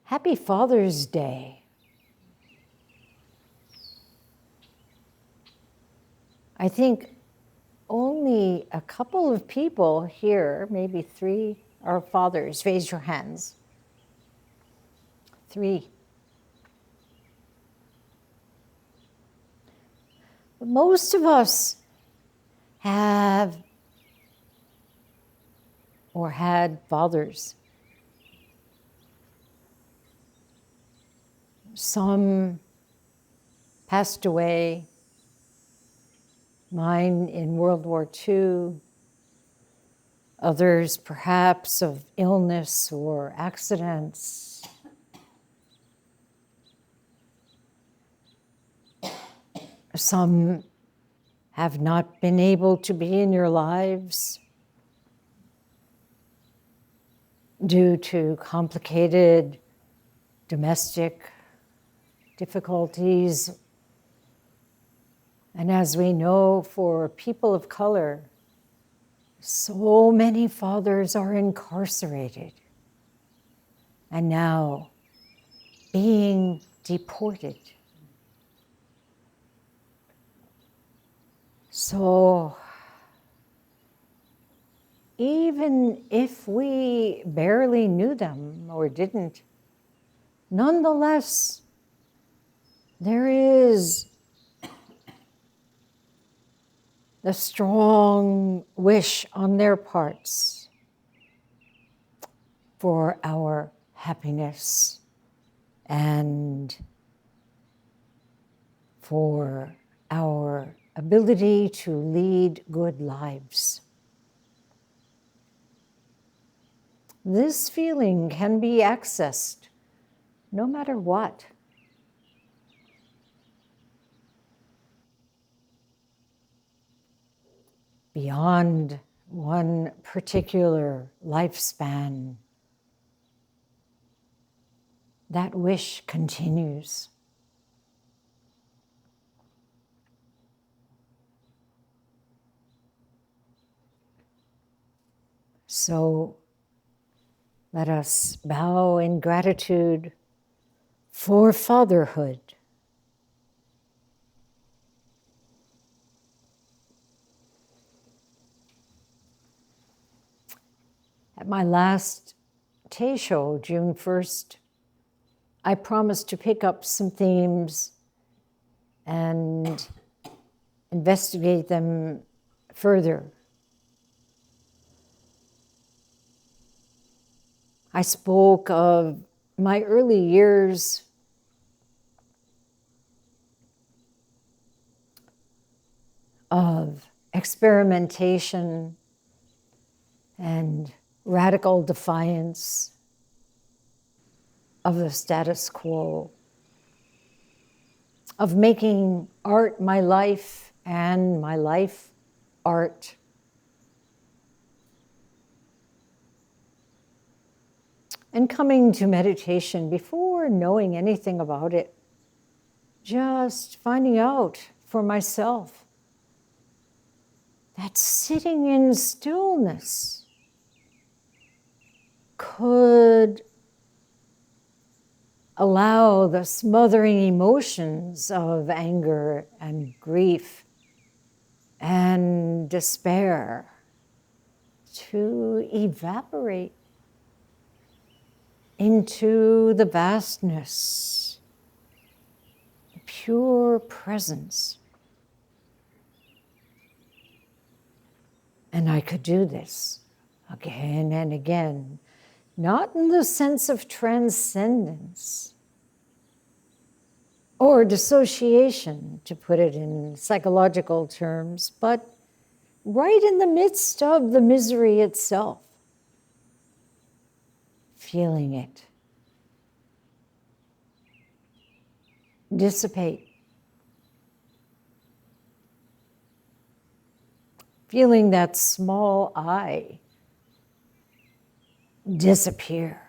Happy Father's Day. I think only a couple of people here, maybe 3, are fathers. Raise your hands. 3. But most of us have or had fathers. Some passed away, mine in World War II, others perhaps of illness or accidents. Some have not been able to be in your lives due to complicated domestic difficulties. And as we know, for people of color, so many fathers are incarcerated and now being deported. So even if we barely knew them or didn't, nonetheless, there is the strong wish on their parts for our happiness and for our ability to lead good lives. This feeling can be accessed no matter what. Beyond one particular lifespan, that wish continues. So let us bow in gratitude for fatherhood. At my last Teisho, June 1st, I promised to pick up some themes and investigate them further. I spoke of my early years of experimentation and radical defiance of the status quo, of making art my life and my life art. And coming to meditation before knowing anything about it, just finding out for myself that sitting in stillness could allow the smothering emotions of anger and grief and despair to evaporate into the vastness, the pure presence. And I could do this again and again, not in the sense of transcendence or dissociation, to put it in psychological terms, but right in the midst of the misery itself, feeling it dissipate, feeling that small I disappear,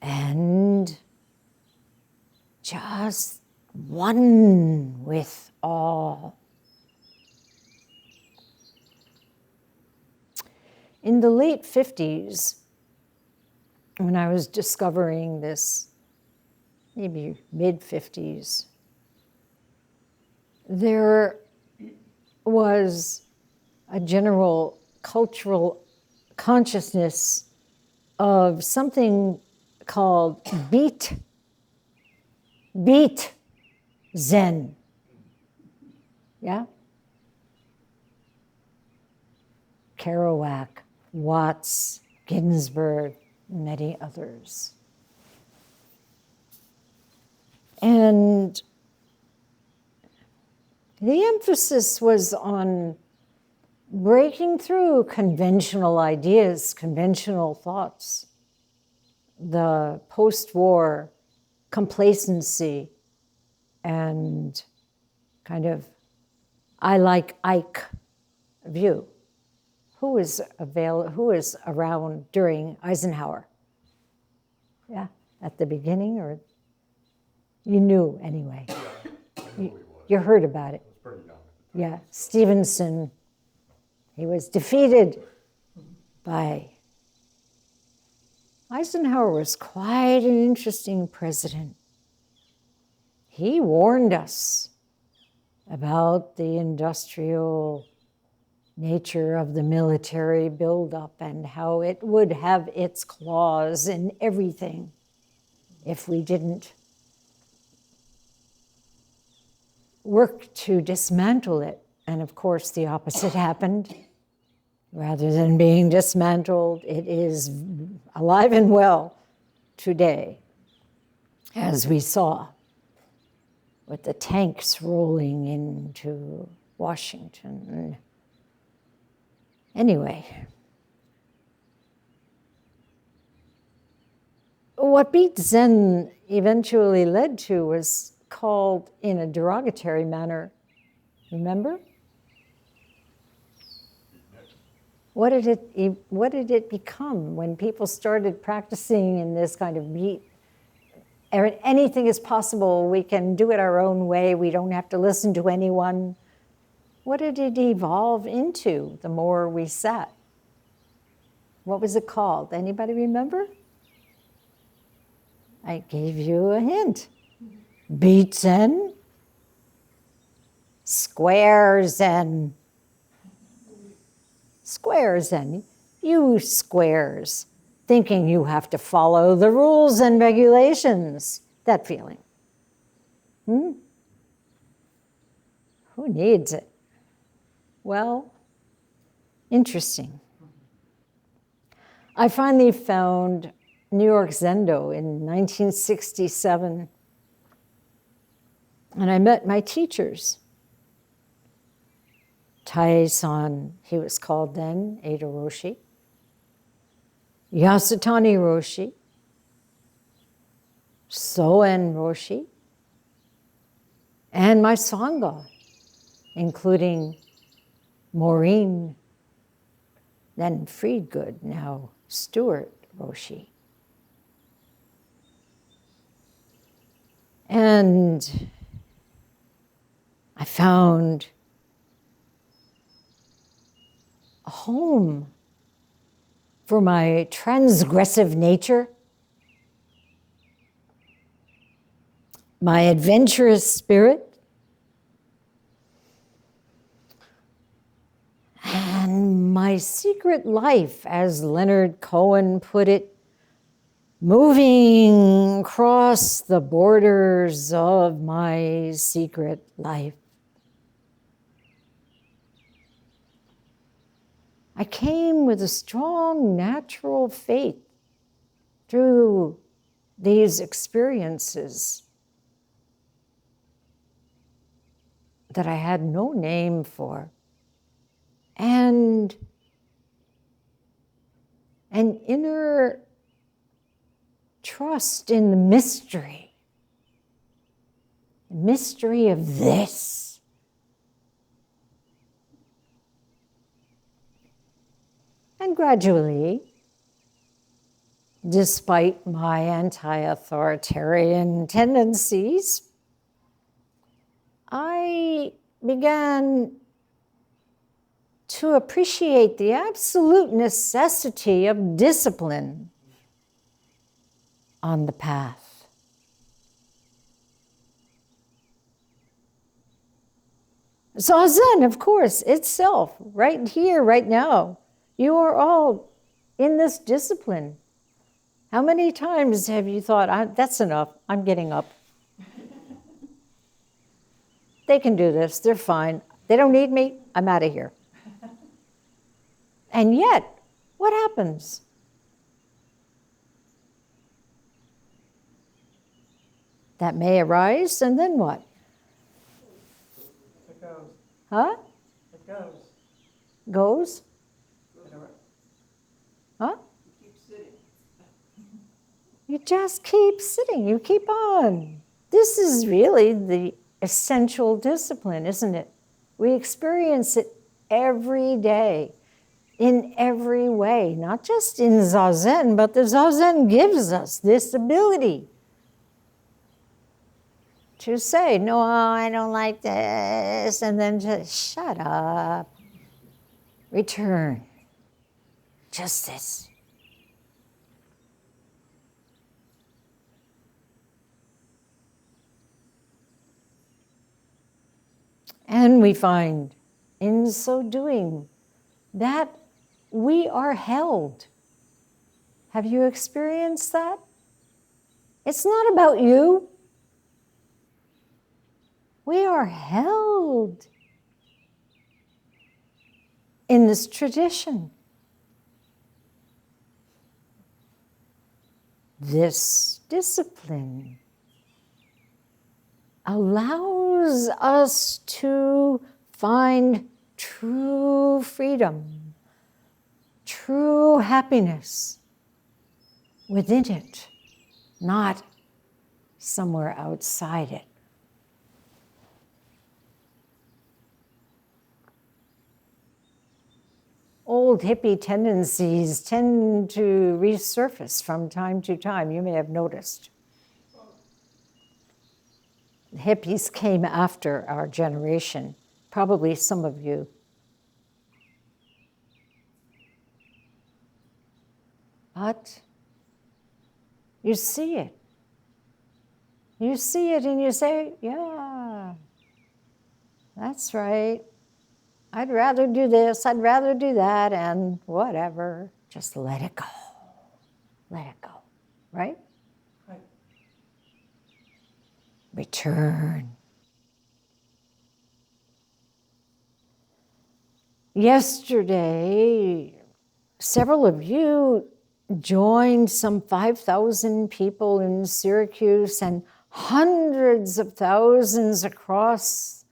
and just one with all. In the late 50s, when I was discovering this, maybe mid-50s, there was a general cultural consciousness of something called beat Zen. Yeah? Kerouac, Watts, Ginsberg, many others. And the emphasis was on breaking through conventional ideas, conventional thoughts, the post-war complacency and kind of I like Ike view. Who was around during Eisenhower? Yeah, at the beginning, or you knew anyway? You heard about it. It was pretty young. Yeah, Stevenson, he was defeated by Eisenhower. Was quite an interesting president. He warned us about the industrial nature of the military buildup and how it would have its claws in everything if we didn't work to dismantle it. And of course, the opposite happened. Rather than being dismantled, it is alive and well today, as we saw with the tanks rolling into Washington. Anyway, what Beat Zen eventually led to was called, in a derogatory manner, remember? What did it become when people started practicing in this kind of beat? Anything is possible. We can do it our own way. We don't have to listen to anyone. What did it evolve into the more we sat? What was it called? Anybody remember? I gave you a hint. Beat Zen, Square Zen. Square Zen, you squares, thinking you have to follow the rules and regulations. That feeling. Who needs it? Well, interesting. I finally found New York Zendo in 1967, and I met my teachers. Taisho, he was called then, Edo Roshi, Yasutani Roshi, Soen Roshi, and my Sangha, including Maureen, then Friedgood, now Stuart Roshi. And I found a home for my transgressive nature, my adventurous spirit, and my secret life, as Leonard Cohen put it, moving across the borders of my secret life. I came with a strong natural faith through these experiences that I had no name for, and an inner trust in the mystery of this. And gradually, despite my anti-authoritarian tendencies, I began to appreciate the absolute necessity of discipline on the path. Zazen, of course, itself, right here, right now. You are all in this discipline. How many times have you thought, that's enough, I'm getting up. They can do this, they're fine. They don't need me, I'm out of here. And yet, what happens? That may arise, and then what? It goes. Huh? It goes. Goes? Huh? You keep sitting. You just keep sitting, you keep on. This is really the essential discipline, isn't it? We experience it every day, in every way, not just in Zazen, but the Zazen gives us this ability to say, no, I don't like this, and then just shut up, return, just this. And we find, in so doing, that we are held. Have you experienced that? It's not about you. We are held in this tradition. This discipline allows us to find true freedom, true happiness within it, not somewhere outside it. Old hippie tendencies tend to resurface from time to time, you may have noticed. The hippies came after our generation, probably some of you. But you see it. You see it and you say, yeah, that's right. I'd rather do this, I'd rather do that, and whatever. Just let it go. Let it go, right? Right. Return. Yesterday, several of you joined some 5,000 people in Syracuse and hundreds of thousands across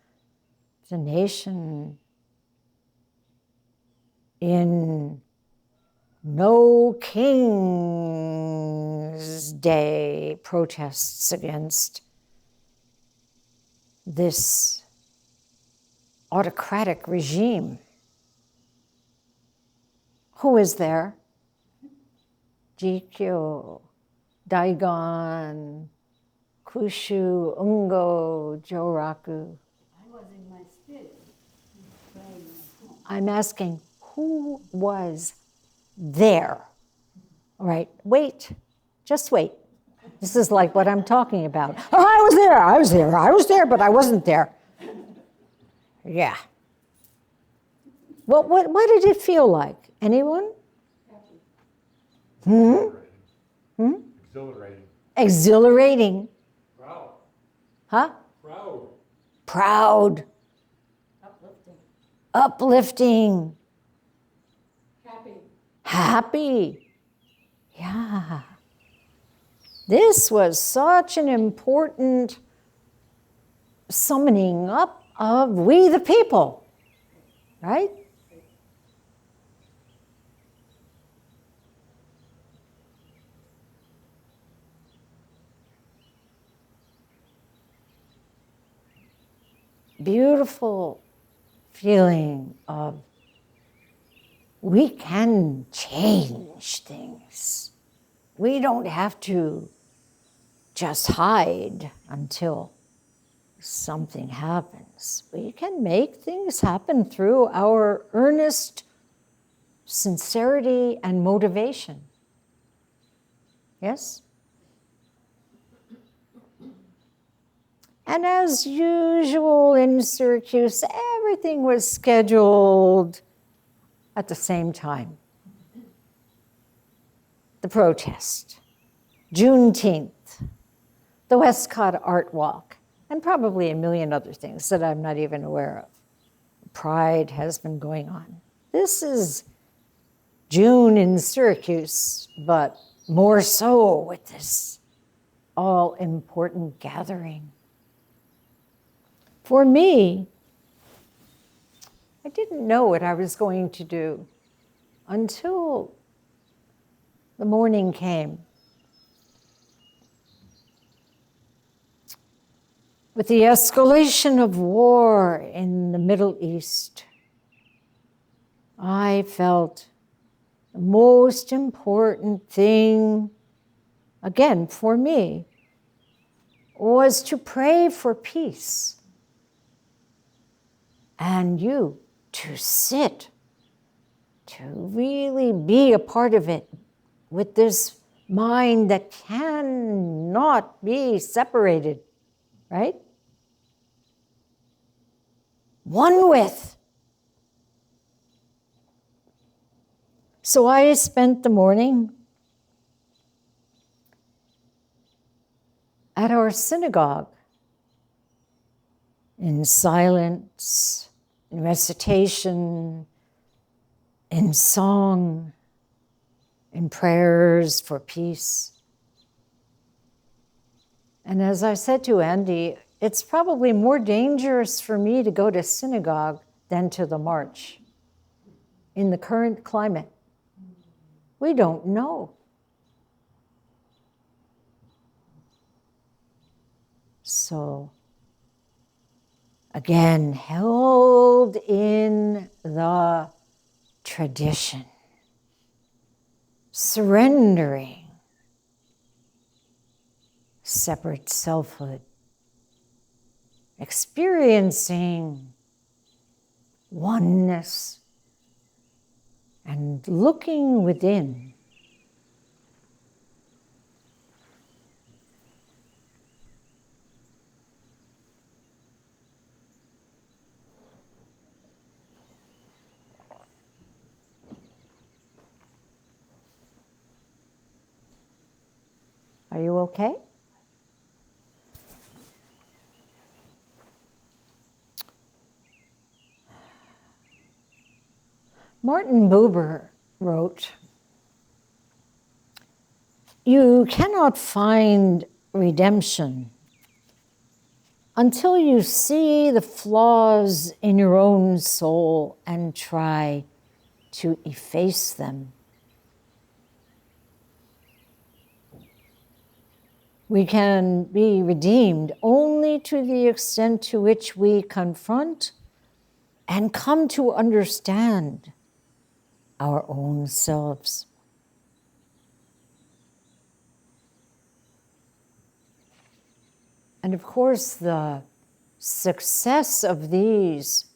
the nation in No King's Day protests against this autocratic regime. Who is there? Jikyo, Daigon, Kushu, Ungo, Joraku. I was in my spirit. I'm asking, who was there? All right, wait, just wait. This is like what I'm talking about. Oh, I was there, but I wasn't there. Yeah. What did it feel like? Anyone? Exhilarating. Exhilarating. Proud. Huh? Proud. Proud. Uplifting. Uplifting. Happy. Happy. Yeah. This was such an important summoning up of we the people, right? Beautiful feeling of we can change things. We don't have to just hide until something happens. We can make things happen through our earnest sincerity and motivation. Yes? And as usual in Syracuse, everything was scheduled at the same time. The protest, Juneteenth, the Westcott Art Walk, and probably a million other things that I'm not even aware of. Pride has been going on. This is June in Syracuse, but more so with this all-important gathering. For me, I didn't know what I was going to do until the morning came. With the escalation of war in the Middle East, I felt the most important thing, again, for me, was to pray for peace. And you to sit, to really be a part of it with this mind that cannot be separated, right? One with. So I spent the morning at our synagogue in silence, in recitation, in song, in prayers for peace. And as I said to Andy, it's probably more dangerous for me to go to synagogue than to the march in the current climate. We don't know. So, again, held in the tradition, surrendering separate selfhood, experiencing oneness, and looking within. Are you okay? Martin Buber wrote, "You cannot find redemption until you see the flaws in your own soul and try to efface them. We can be redeemed only to the extent to which we confront and come to understand our own selves." And of course, the success of these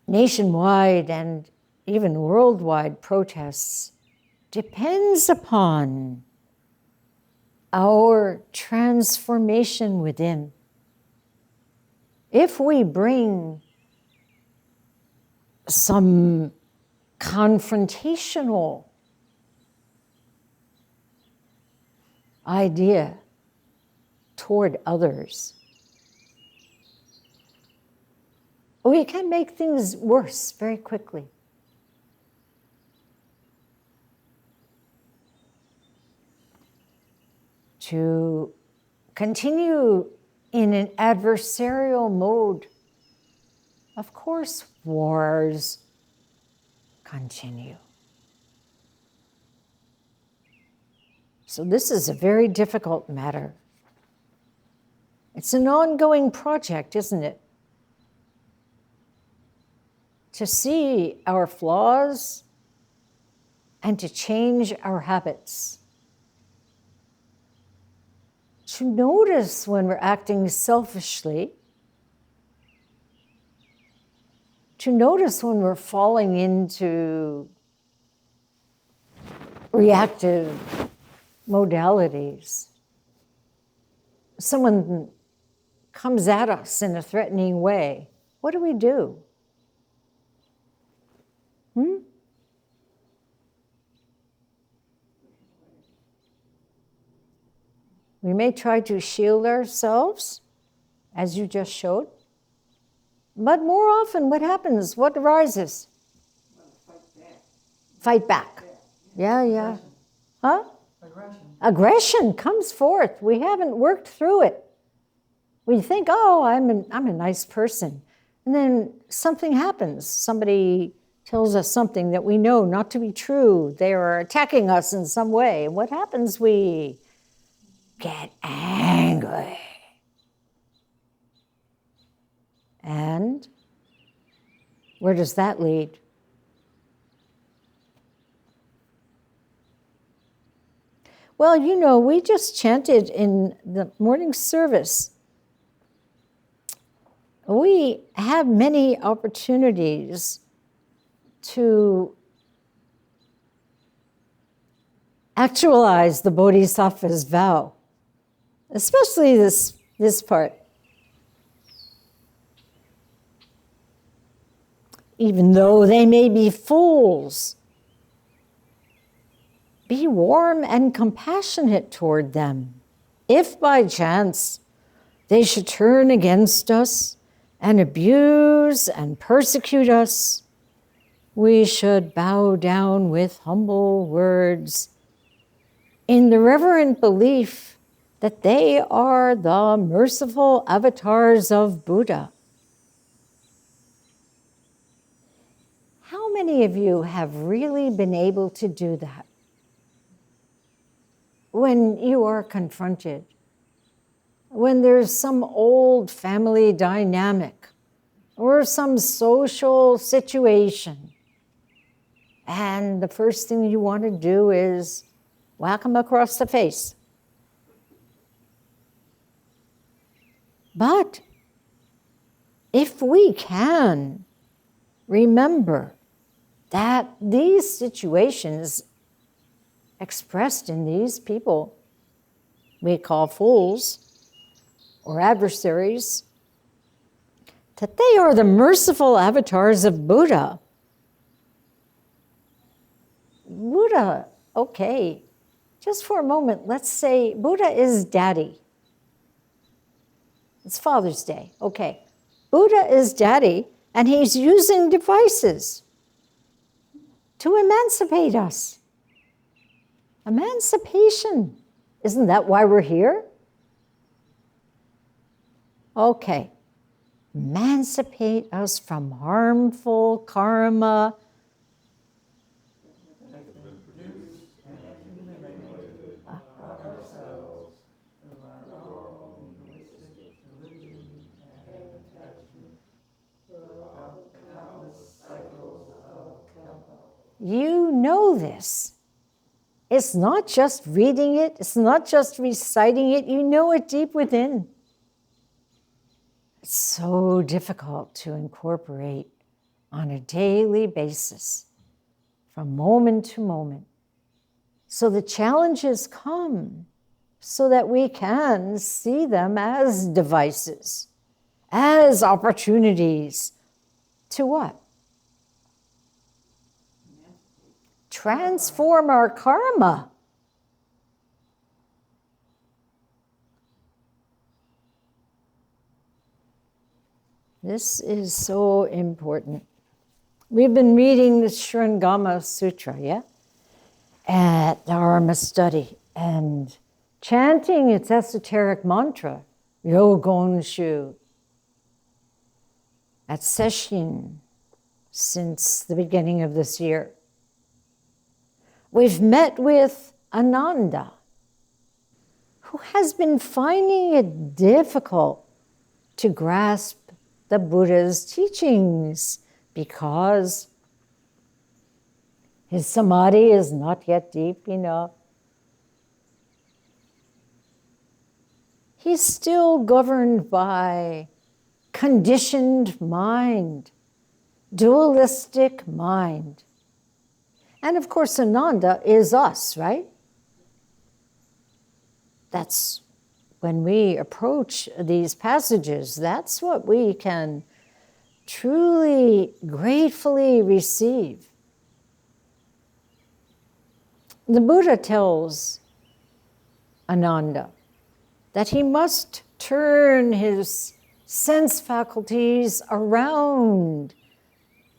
nationwide and even worldwide protests depends upon our transformation within. If we bring some confrontational idea toward others, we can make things worse very quickly. To continue in an adversarial mode, of course, wars continue. So this is a very difficult matter. It's an ongoing project, isn't it? To see our flaws and to change our habits. To notice when we're acting selfishly. To notice when we're falling into reactive modalities. someone comes at us in a threatening way, what do? We may try to shield ourselves, as you just showed, but more often what happens? What arises? Fight back. Yeah. Huh? Aggression comes forth. We haven't worked through it. We think, oh, I'm a nice person. And then something happens. Somebody tells us something that we know not to be true. They are attacking us in some way. And what happens? We get angry. And where does that lead? Well, we just chanted in the morning service. We have many opportunities to actualize the Bodhisattva's vow, especially this part. Even though they may be fools, be warm and compassionate toward them. If by chance they should turn against us and abuse and persecute us, we should bow down with humble words in the reverent belief that they are the merciful avatars of Buddha. How many of you have really been able to do that? When you are confronted, when there's some old family dynamic or some social situation, and the first thing you want to do is whack them across the face. But if we can remember that these situations expressed in these people we call fools or adversaries, that they are the merciful avatars of Buddha. Buddha, okay, just for a moment, let's say Buddha is daddy. It's Father's Day, okay. Buddha is daddy, and he's using devices to emancipate us. Emancipation. Isn't that why we're here? Okay. Emancipate us from harmful karma. You know this. It's not just reading it. It's not just reciting it. You know it deep within. It's so difficult to incorporate on a daily basis, from moment to moment. So the challenges come so that we can see them as devices, as opportunities to what? Transform our karma. This is so important. We've been reading the Shrangama Sutra, yeah? At Dharma study and chanting its esoteric mantra, Yogonshu, at Sesshin since the beginning of this year. We've met with Ananda, who has been finding it difficult to grasp the Buddha's teachings because his samadhi is not yet deep enough. He's still governed by conditioned mind, dualistic mind. And of course, Ananda is us, right? That's when we approach these passages, that's what we can truly, gratefully receive. The Buddha tells Ananda that he must turn his sense faculties around.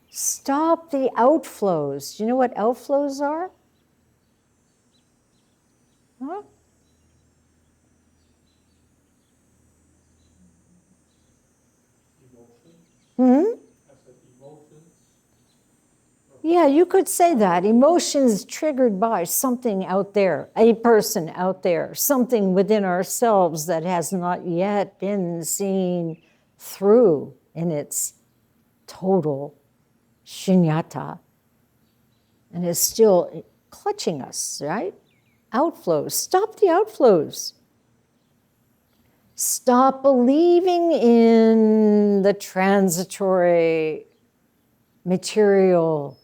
Stop the outflows. Do you know what outflows are? Huh? Emotion. Hmm? I said emotions. Yeah, you could say that. Emotions triggered by something out there, a person out there, something within ourselves that has not yet been seen through in its total shunyata and is still clutching us, right? Outflows. Stop the outflows. Stop believing in the transitory material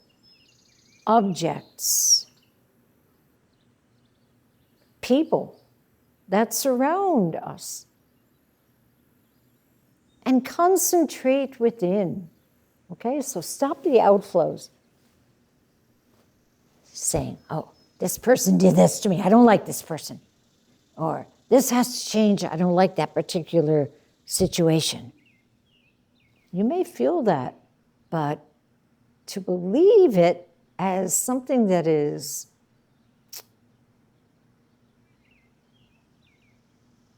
objects, people that surround us, and concentrate within. Okay, so stop the outflows. Saying, oh, this person did this to me. I don't like this person. Or this has to change. I don't like that particular situation. You may feel that, but to believe it as something that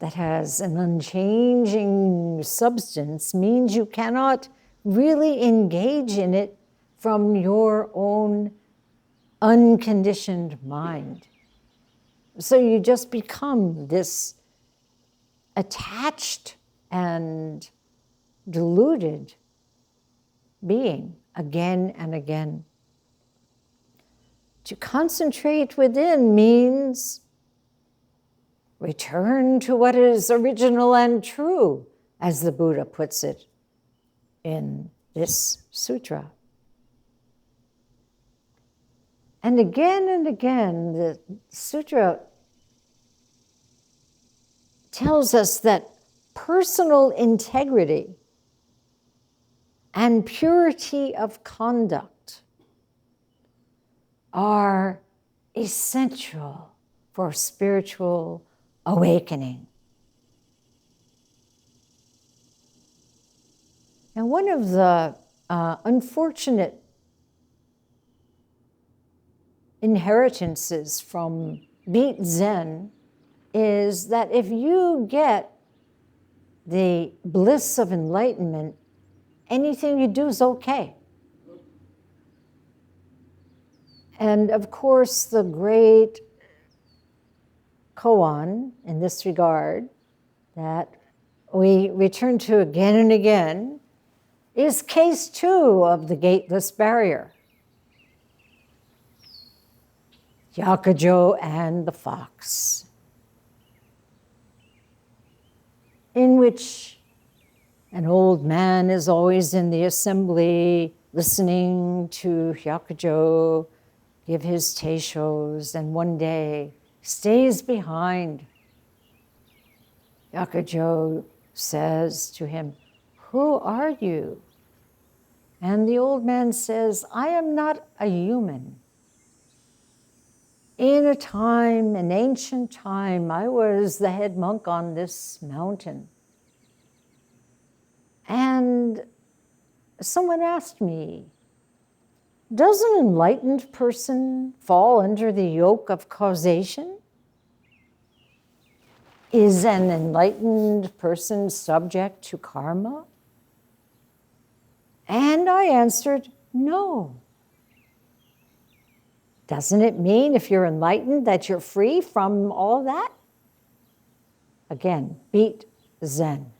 has an unchanging substance means you cannot really engage in it from your own unconditioned mind. So you just become this attached and deluded being again and again. To concentrate within means return to what is original and true, as the Buddha puts it in this sutra. And again, the sutra tells us that personal integrity and purity of conduct are essential for spiritual awakening. And one of the unfortunate inheritances from Beat Zen is that if you get the bliss of enlightenment, anything you do is okay. And of course, the great koan in this regard that we return to again and again is case 2 of the gateless barrier. Yakujo and the fox, in which an old man is always in the assembly listening to Yakujo give his Teishos, and one day stays behind. Yakujo says to him, "Who are you?" And the old man says, "I am not a human. In a time, an ancient time, I was the head monk on this mountain. And someone asked me, does an enlightened person fall under the yoke of causation? Is an enlightened person subject to karma?" And I answered, no. Doesn't it mean if you're enlightened that you're free from all that? Again, beat Zen.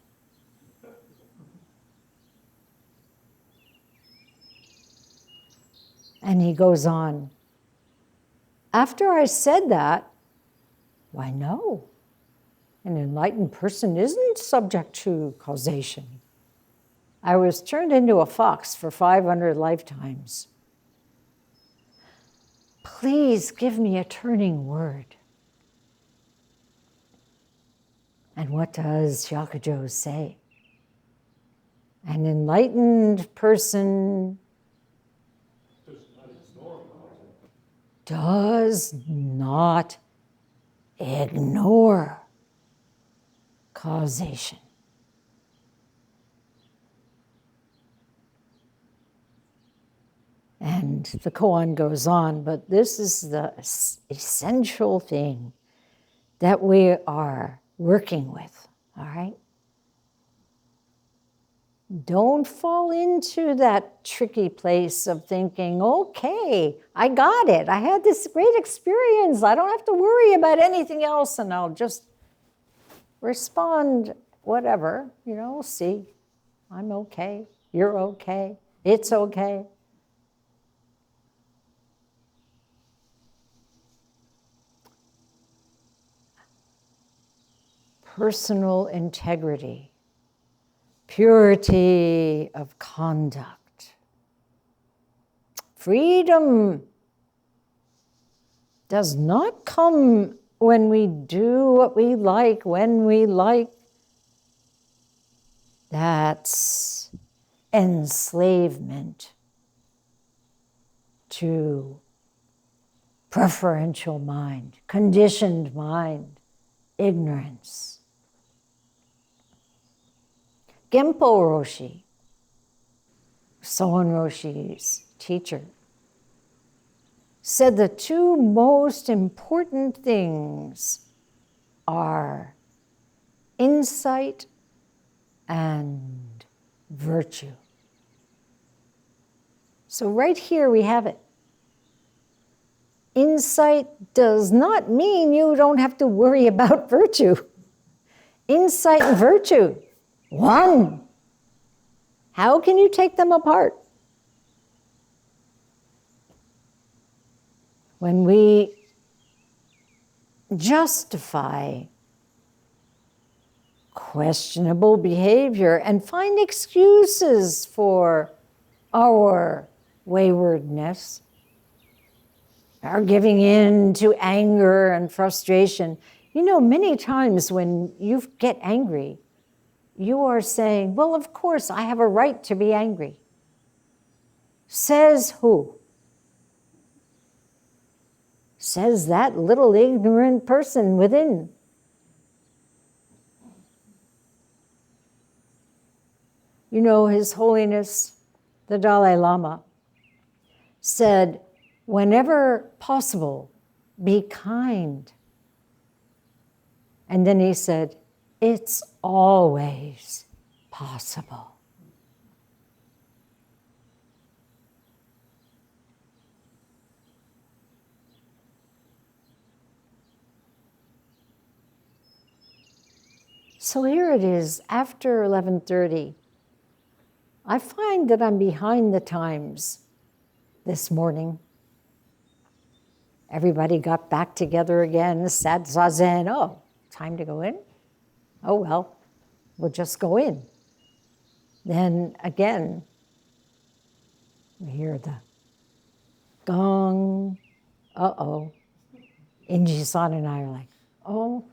And he goes on. After I said that, why no, an enlightened person isn't subject to causation. I was turned into a fox for 500 lifetimes. Please give me a turning word. And what does Shakujo say? An enlightened person does not ignore causation. And the koan goes on, but this is the essential thing that we are working with, all right? Don't fall into that tricky place of thinking, okay, I got it. I had this great experience. I don't have to worry about anything else, and I'll just respond whatever, see, I'm okay, you're okay, it's okay. Personal integrity, purity of conduct, freedom does not come when we do what we like, when we like. That's enslavement to preferential mind, conditioned mind, ignorance. Genpo Roshi, Soen Roshi's teacher, said the two most important things are insight and virtue. So right here we have it. Insight does not mean you don't have to worry about virtue. Insight and virtue, one. How can you take them apart? When we justify questionable behavior and find excuses for our waywardness, our giving in to anger and frustration. Many times when you get angry, you are saying, well, of course, I have a right to be angry. Says who? Says that little ignorant person within. His Holiness, the Dalai Lama, said, whenever possible, be kind. And then he said, it's always possible. So here it is, after 11:30. I find that I'm behind the times this morning. Everybody got back together again, sat zazen. Oh, time to go in? Oh, well, we'll just go in. Then again, we hear the gong. Uh-oh. Inji-san and I are like, oh,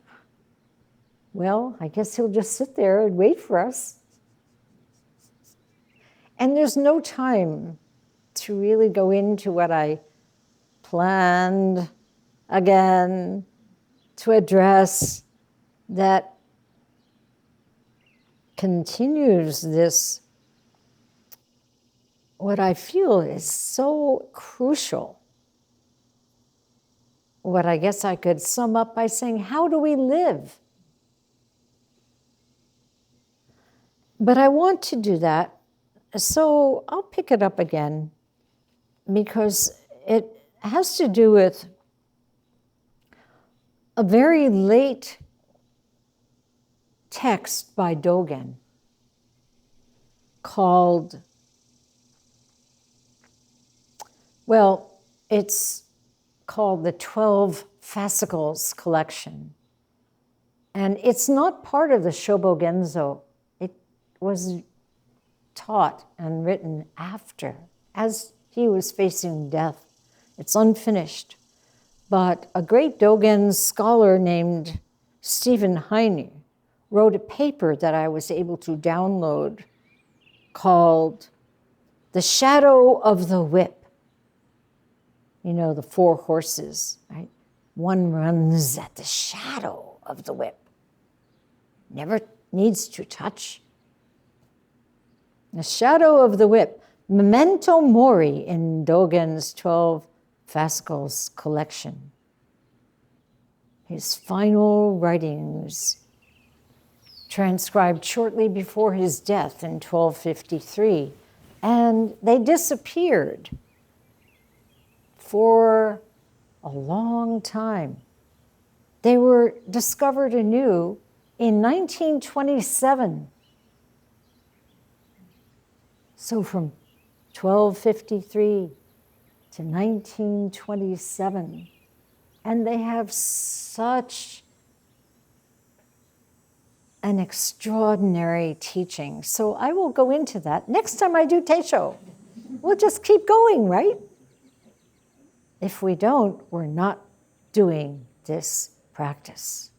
well, I guess he'll just sit there and wait for us. And there's no time to really go into what I planned again to address that continues this, what I feel is so crucial. What I guess I could sum up by saying, how do we live? But I want to do that. So I'll pick it up again because it has to do with a very late text by Dogen called, it's called the 12 Fascicles Collection. And it's not part of the Shobogenzo. It was taught and written after, as he was facing death. It's unfinished. But a great Dogen scholar named Stephen Heine wrote a paper that I was able to download called The Shadow of the Whip. You know, the 4 horses, right? One runs at the shadow of the whip, never needs to touch. The shadow of the whip, memento mori in Dogen's 12 fascicles collection. His final writings, transcribed shortly before his death in 1253, and they disappeared for a long time. They were discovered anew in 1927. So from 1253 to 1927, and they have such an extraordinary teaching. So I will go into that next time I do Teisho. We'll just keep going, right? If we don't, we're not doing this practice.